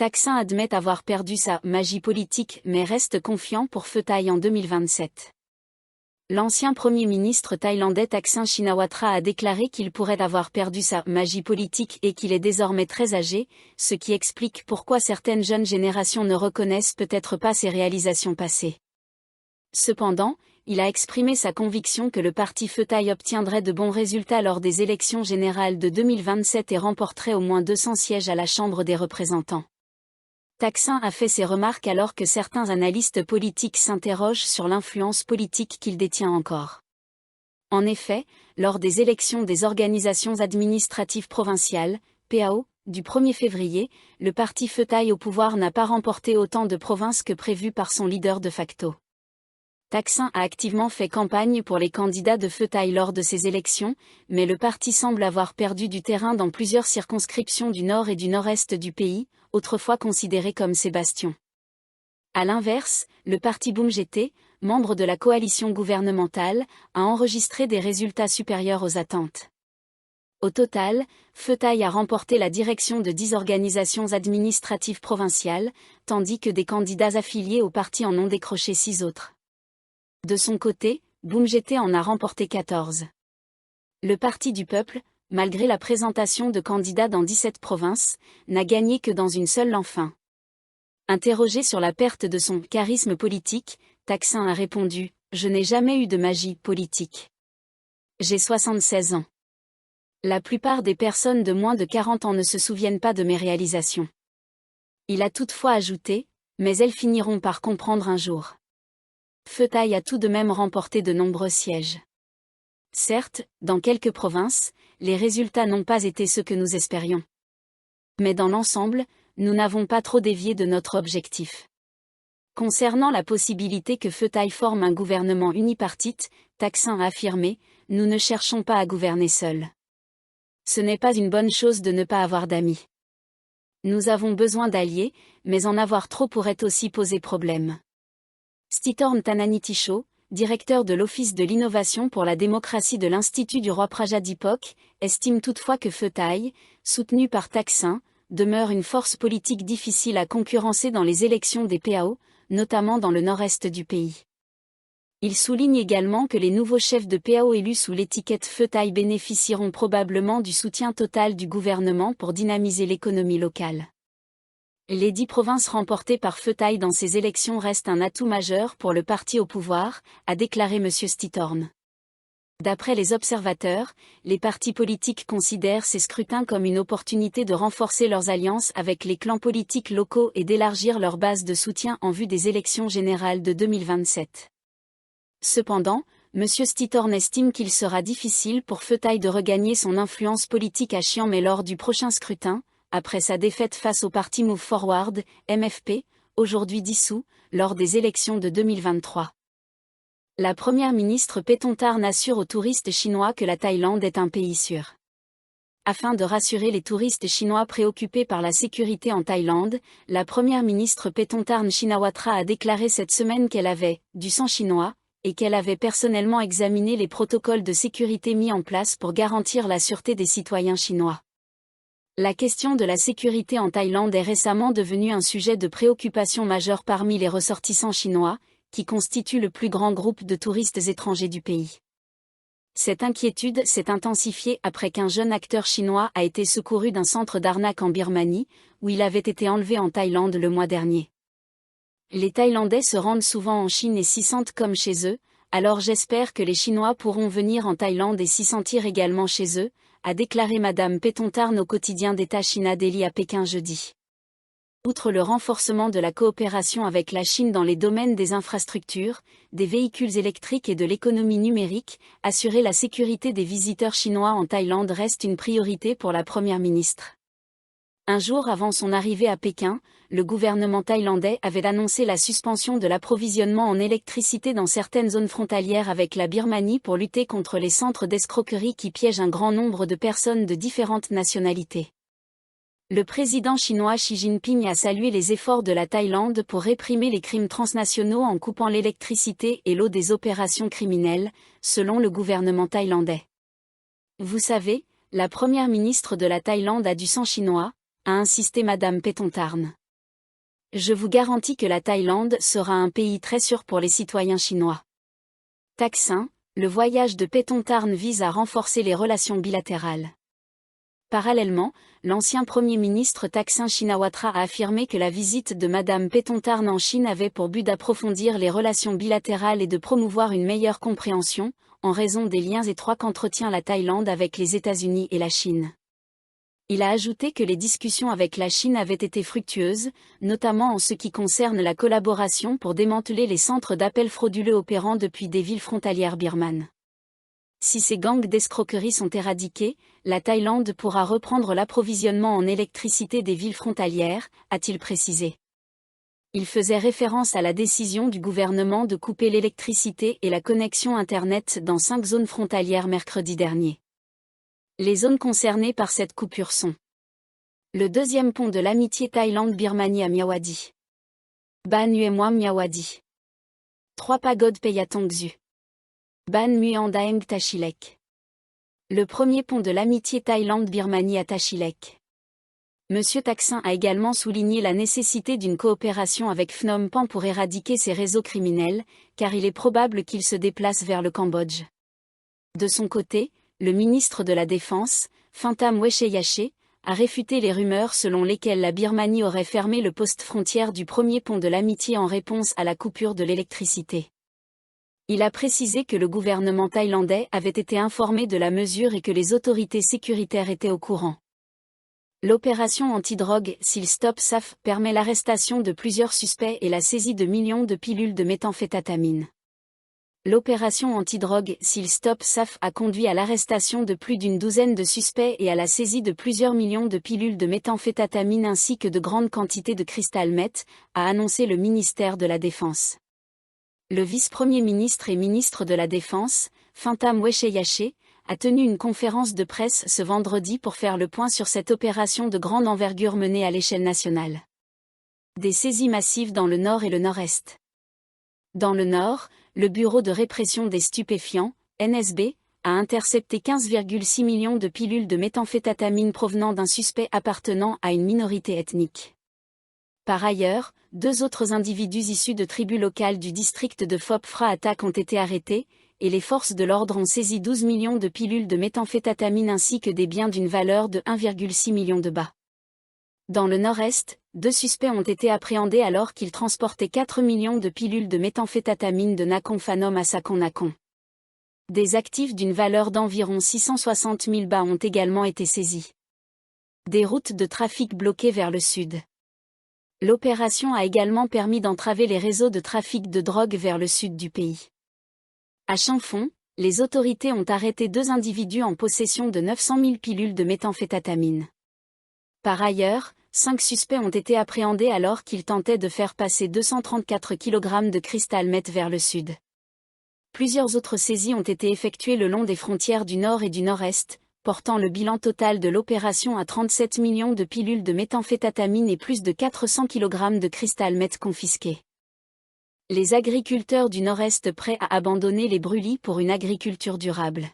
Thaksin admet avoir perdu sa « magie politique » mais reste confiant pour Pheu Thai en 2027. L'ancien Premier ministre thaïlandais Thaksin Shinawatra a déclaré qu'il pourrait avoir perdu sa « magie politique » et qu'il est désormais très âgé, ce qui explique pourquoi certaines jeunes générations ne reconnaissent peut-être pas ses réalisations passées. Cependant, il a exprimé sa conviction que le parti Pheu Thai obtiendrait de bons résultats lors des élections générales de 2027 et remporterait au moins 200 sièges à la Chambre des représentants. Thaksin a fait ces remarques alors que certains analystes politiques s'interrogent sur l'influence politique qu'il détient encore. En effet, lors des élections des organisations administratives provinciales, PAO, du 1er février, le parti Pheu Thai au pouvoir n'a pas remporté autant de provinces que prévu par son leader de facto. Thaksin a activement fait campagne pour les candidats de Pheu Thai lors de ces élections, mais le parti semble avoir perdu du terrain dans plusieurs circonscriptions du nord et du nord-est du pays, autrefois considérés comme ses bastions. À l'inverse, le parti Bumjete, membre de la coalition gouvernementale, a enregistré des résultats supérieurs aux attentes. Au total, Pheu Thai a remporté la direction de 10 organisations administratives provinciales, tandis que des candidats affiliés au parti en ont décroché 6 autres. De son côté, Bumjete en a remporté 14. Le Parti du peuple, malgré la présentation de candidats dans 17 provinces, n'a gagné que dans une seule enfin. Interrogé sur la perte de son charisme politique, Thaksin a répondu « Je n'ai jamais eu de magie politique. J'ai 76 ans. La plupart des personnes de moins de 40 ans ne se souviennent pas de mes réalisations. » Il a toutefois ajouté « Mais elles finiront par comprendre un jour. » Pheu Thai a tout de même remporté de nombreux sièges. Certes, dans quelques provinces, les résultats n'ont pas été ceux que nous espérions. Mais dans l'ensemble, nous n'avons pas trop dévié de notre objectif. Concernant la possibilité que Pheu Thai forme un gouvernement unipartite, Thaksin a affirmé « Nous ne cherchons pas à gouverner seuls. Ce n'est pas une bonne chose de ne pas avoir d'amis. Nous avons besoin d'alliés, mais en avoir trop pourrait aussi poser problème. » Stitorn Thananittishaw, directeur de l'Office de l'innovation pour la démocratie de l'Institut du roi Prajadipok, estime toutefois que Pheu Thai, soutenu par Thaksin, demeure une force politique difficile à concurrencer dans les élections des PAO, notamment dans le nord-est du pays. Il souligne également que les nouveaux chefs de PAO élus sous l'étiquette Pheu Thai bénéficieront probablement du soutien total du gouvernement pour dynamiser l'économie locale. Les 10 provinces remportées par Pheu Thai dans ces élections restent un atout majeur pour le parti au pouvoir, a déclaré M. Stitorn. D'après les observateurs, les partis politiques considèrent ces scrutins comme une opportunité de renforcer leurs alliances avec les clans politiques locaux et d'élargir leur base de soutien en vue des élections générales de 2027. Cependant, M. Stitorn estime qu'il sera difficile pour Pheu Thai de regagner son influence politique à Chiang Mai lors du prochain scrutin, après sa défaite face au parti Move Forward, MFP, aujourd'hui dissous, lors des élections de 2023. La première ministre Paetongtarn assure aux touristes chinois que la Thaïlande est un pays sûr. Afin de rassurer les touristes chinois préoccupés par la sécurité en Thaïlande, la première ministre Paetongtarn Shinawatra a déclaré cette semaine qu'elle avait « du sang chinois » et qu'elle avait personnellement examiné les protocoles de sécurité mis en place pour garantir la sûreté des citoyens chinois. La question de la sécurité en Thaïlande est récemment devenue un sujet de préoccupation majeur parmi les ressortissants chinois, qui constituent le plus grand groupe de touristes étrangers du pays. Cette inquiétude s'est intensifiée après qu'un jeune acteur chinois a été secouru d'un centre d'arnaque en Birmanie, où il avait été enlevé en Thaïlande le mois dernier. Les Thaïlandais se rendent souvent en Chine et s'y sentent comme chez eux, alors j'espère que les Chinois pourront venir en Thaïlande et s'y sentir également chez eux, a déclaré Madame Paetongtarn au quotidien d'État China Daily à Pékin jeudi. Outre le renforcement de la coopération avec la Chine dans les domaines des infrastructures, des véhicules électriques et de l'économie numérique, assurer la sécurité des visiteurs chinois en Thaïlande reste une priorité pour la Première ministre. Un jour avant son arrivée à Pékin, le gouvernement thaïlandais avait annoncé la suspension de l'approvisionnement en électricité dans certaines zones frontalières avec la Birmanie pour lutter contre les centres d'escroquerie qui piègent un grand nombre de personnes de différentes nationalités. Le président chinois Xi Jinping a salué les efforts de la Thaïlande pour réprimer les crimes transnationaux en coupant l'électricité et l'eau des opérations criminelles, selon le gouvernement thaïlandais. Vous savez, la première ministre de la Thaïlande a du sang chinois, a insisté Madame Paetongtarn. Je vous garantis que la Thaïlande sera un pays très sûr pour les citoyens chinois. Thaksin, le voyage de Paetongtarn vise à renforcer les relations bilatérales. Parallèlement, l'ancien Premier ministre Thaksin Shinawatra a affirmé que la visite de Madame Paetongtarn en Chine avait pour but d'approfondir les relations bilatérales et de promouvoir une meilleure compréhension, en raison des liens étroits qu'entretient la Thaïlande avec les États-Unis et la Chine. Il a ajouté que les discussions avec la Chine avaient été fructueuses, notamment en ce qui concerne la collaboration pour démanteler les centres d'appel frauduleux opérant depuis des villes frontalières birmanes. Si ces gangs d'escroquerie sont éradiqués, la Thaïlande pourra reprendre l'approvisionnement en électricité des villes frontalières, a-t-il précisé. Il faisait référence à la décision du gouvernement de couper l'électricité et la connexion Internet dans 5 zones frontalières mercredi dernier. Les zones concernées par cette coupure sont le deuxième pont de l'amitié Thaïlande-Birmanie à Myawaddy. Ban Muemoam Myawaddy. 3 pagodes Peyatongzu. Ban Mueandaeng Tachilek. Le premier pont de l'amitié Thaïlande-Birmanie à Tachilek. Monsieur Thaksin a également souligné la nécessité d'une coopération avec Phnom Penh pour éradiquer ces réseaux criminels, car il est probable qu'ils se déplacent vers le Cambodge. De son côté, le ministre de la Défense, Phantam Wechayachai, a réfuté les rumeurs selon lesquelles la Birmanie aurait fermé le poste frontière du premier pont de l'amitié en réponse à la coupure de l'électricité. Il a précisé que le gouvernement thaïlandais avait été informé de la mesure et que les autorités sécuritaires étaient au courant. L'opération antidrogue Seal Stop SAF permet l'arrestation de plusieurs suspects et la saisie de millions de pilules de méthamphétamine. L'opération antidrogue Seal Stop SAF a conduit à l'arrestation de plus d'une douzaine de suspects et à la saisie de plusieurs millions de pilules de méthamphétamine ainsi que de grandes quantités de cristal meth, a annoncé le ministère de la Défense. Le vice-premier ministre et ministre de la Défense, Phantam Wechayachai, a tenu une conférence de presse ce vendredi pour faire le point sur cette opération de grande envergure menée à l'échelle nationale. Des saisies massives dans le nord et le nord-est. Dans le nord, le Bureau de répression des stupéfiants, NSB, a intercepté 15,6 millions de pilules de méthamphétamine provenant d'un suspect appartenant à une minorité ethnique. Par ailleurs, 2 autres individus issus de tribus locales du district de Phop Phra Attack ont été arrêtés, et les forces de l'ordre ont saisi 12 millions de pilules de méthamphétamine ainsi que des biens d'une valeur de 1,6 million de bahts. Dans le nord-est, 2 suspects ont été appréhendés alors qu'ils transportaient 4 millions de pilules de méthamphétamine de Nakhon Phanom à Sakon Nakhon. Des actifs d'une valeur d'environ 660 000 bahts ont également été saisis. Des routes de trafic bloquées vers le sud. L'opération a également permis d'entraver les réseaux de trafic de drogue vers le sud du pays. À Champfon, les autorités ont arrêté 2 individus en possession de 900 000 pilules de méthamphétamine. Par ailleurs, 5 suspects ont été appréhendés alors qu'ils tentaient de faire passer 234 kg de cristal meth vers le sud. Plusieurs autres saisies ont été effectuées le long des frontières du nord et du nord-est, portant le bilan total de l'opération à 37 millions de pilules de méthamphétamine et plus de 400 kg de cristal meth confisqués. Les agriculteurs du nord-est prêts à abandonner les brûlis pour une agriculture durable.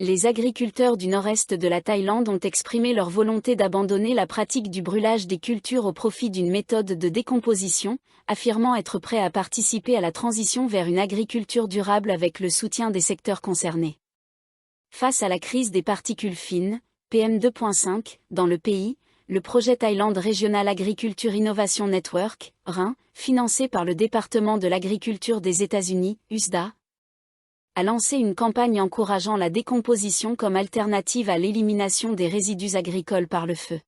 Les agriculteurs du nord-est de la Thaïlande ont exprimé leur volonté d'abandonner la pratique du brûlage des cultures au profit d'une méthode de décomposition, affirmant être prêts à participer à la transition vers une agriculture durable avec le soutien des secteurs concernés. Face à la crise des particules fines, PM2.5, dans le pays, le projet Thailand Regional Agriculture Innovation Network, RIN, financé par le département de l'agriculture des États-Unis, USDA, a lancé une campagne encourageant la décomposition comme alternative à l'élimination des résidus agricoles par le feu.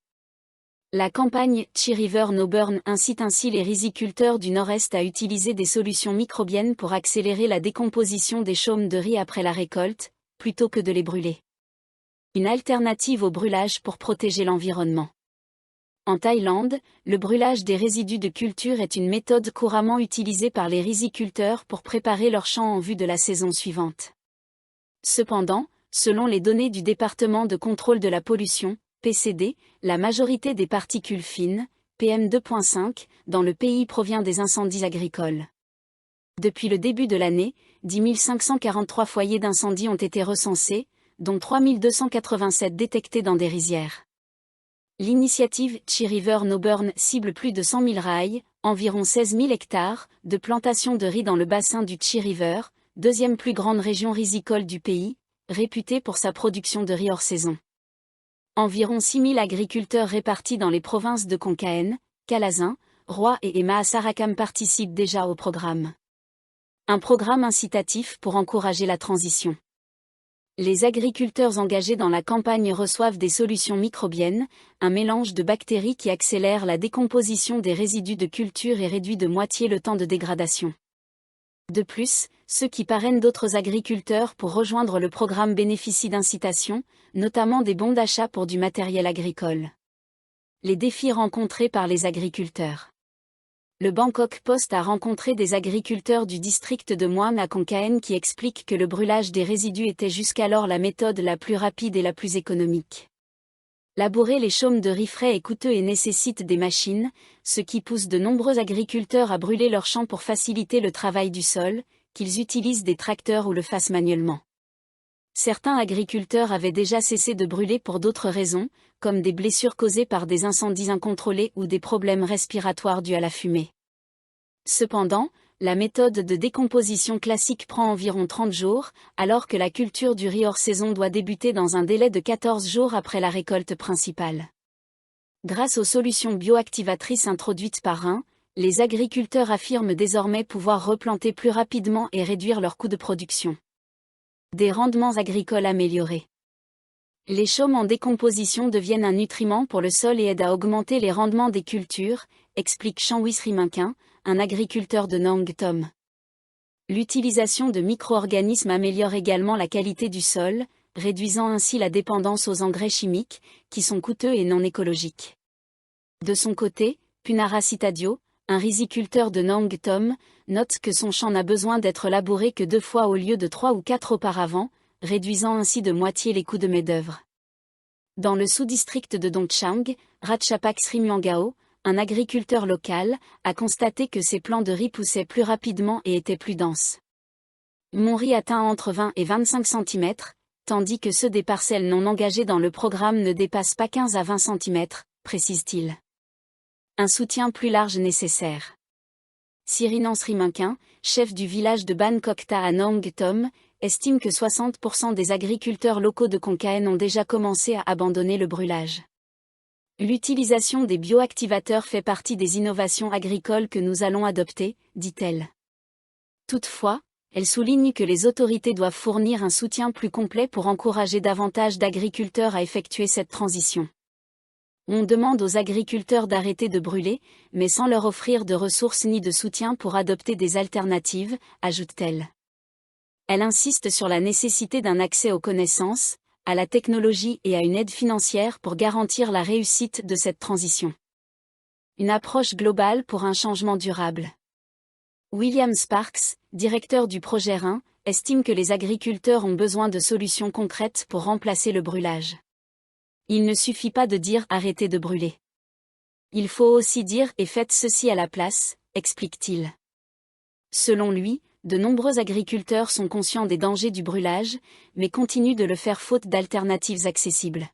La campagne Chi River No Burn incite ainsi les riziculteurs du Nord-Est à utiliser des solutions microbiennes pour accélérer la décomposition des chaumes de riz après la récolte, plutôt que de les brûler. Une alternative au brûlage pour protéger l'environnement. En Thaïlande, le brûlage des résidus de culture est une méthode couramment utilisée par les riziculteurs pour préparer leurs champs en vue de la saison suivante. Cependant, selon les données du département de contrôle de la pollution, PCD, la majorité des particules fines, PM2.5, dans le pays provient des incendies agricoles. Depuis le début de l'année, 10 543 foyers d'incendie ont été recensés, dont 3 287 détectés dans des rizières. L'initiative Chi River No Burn cible plus de 100 000 rails, environ 16 000 hectares, de plantations de riz dans le bassin du Chi River, deuxième plus grande région risicole du pays, réputée pour sa production de riz hors saison. Environ 6 000 agriculteurs répartis dans les provinces de Concaén, Calazin, Roy et Mahasaraqam participent déjà au programme. Un programme incitatif pour encourager la transition. Les agriculteurs engagés dans la campagne reçoivent des solutions microbiennes, un mélange de bactéries qui accélère la décomposition des résidus de culture et réduit de moitié le temps de dégradation. De plus, ceux qui parrainent d'autres agriculteurs pour rejoindre le programme bénéficient d'incitations, notamment des bons d'achat pour du matériel agricole. Les défis rencontrés par les agriculteurs. Le Bangkok Post a rencontré des agriculteurs du district de Muang à Concaén qui expliquent que le brûlage des résidus était jusqu'alors la méthode la plus rapide et la plus économique. Labourer les chaumes de riz frais est coûteux et nécessite des machines, ce qui pousse de nombreux agriculteurs à brûler leurs champs pour faciliter le travail du sol, qu'ils utilisent des tracteurs ou le fassent manuellement. Certains agriculteurs avaient déjà cessé de brûler pour d'autres raisons, comme des blessures causées par des incendies incontrôlés ou des problèmes respiratoires dus à la fumée. Cependant, la méthode de décomposition classique prend environ 30 jours, alors que la culture du riz hors saison doit débuter dans un délai de 14 jours après la récolte principale. Grâce aux solutions bioactivatrices introduites par RIN, les agriculteurs affirment désormais pouvoir replanter plus rapidement et réduire leurs coûts de production. Des rendements agricoles améliorés. Les chaumes en décomposition deviennent un nutriment pour le sol et aident à augmenter les rendements des cultures, explique Changwis Riminquin, un agriculteur de Nang Tom. L'utilisation de micro-organismes améliore également la qualité du sol, réduisant ainsi la dépendance aux engrais chimiques, qui sont coûteux et non écologiques. De son côté, Punara Citadio, un riziculteur de Nang Tom, note que son champ n'a besoin d'être labouré que 2 fois au lieu de 3 ou 4 auparavant, réduisant ainsi de moitié les coûts de main-d'œuvre. Dans le sous-district de Dongchang, Ratchapak Srimangao, un agriculteur local, a constaté que ses plants de riz poussaient plus rapidement et étaient plus denses. Mon riz atteint entre 20 et 25 cm, tandis que ceux des parcelles non engagées dans le programme ne dépassent pas 15 à 20 cm, précise-t-il. Un soutien plus large nécessaire. Sirinan Sriminquin, chef du village de Ban Kokta à Nang Tom, estime que 60% des agriculteurs locaux de Concaén ont déjà commencé à abandonner le brûlage. L'utilisation des bioactivateurs fait partie des innovations agricoles que nous allons adopter, dit-elle. Toutefois, elle souligne que les autorités doivent fournir un soutien plus complet pour encourager davantage d'agriculteurs à effectuer cette transition. On demande aux agriculteurs d'arrêter de brûler, mais sans leur offrir de ressources ni de soutien pour adopter des alternatives, ajoute-t-elle. Elle insiste sur la nécessité d'un accès aux connaissances, à la technologie et à une aide financière pour garantir la réussite de cette transition. Une approche globale pour un changement durable. William Sparks, directeur du projet RIN, estime que les agriculteurs ont besoin de solutions concrètes pour remplacer le brûlage. Il ne suffit pas de dire « arrêtez de brûler ». Il faut aussi dire « et faites ceci à la place », explique-t-il. Selon lui, de nombreux agriculteurs sont conscients des dangers du brûlage, mais continuent de le faire faute d'alternatives accessibles.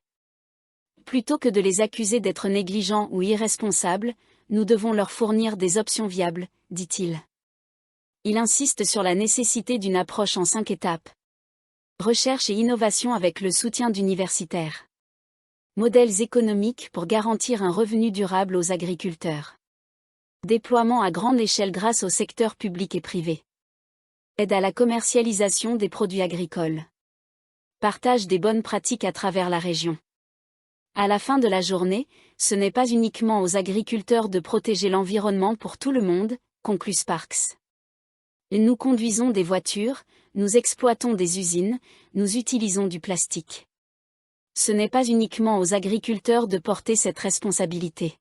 Plutôt que de les accuser d'être négligents ou irresponsables, nous devons leur fournir des options viables, dit-il. Il insiste sur la nécessité d'une approche en 5 étapes. Recherche et innovation avec le soutien d'universitaires. Modèles économiques pour garantir un revenu durable aux agriculteurs. Déploiement à grande échelle grâce au secteur public et privé. Aide à la commercialisation des produits agricoles. Partage des bonnes pratiques à travers la région. À la fin de la journée, ce n'est pas uniquement aux agriculteurs de protéger l'environnement pour tout le monde, conclut Sparks. Nous conduisons des voitures, nous exploitons des usines, nous utilisons du plastique. Ce n'est pas uniquement aux agriculteurs de porter cette responsabilité.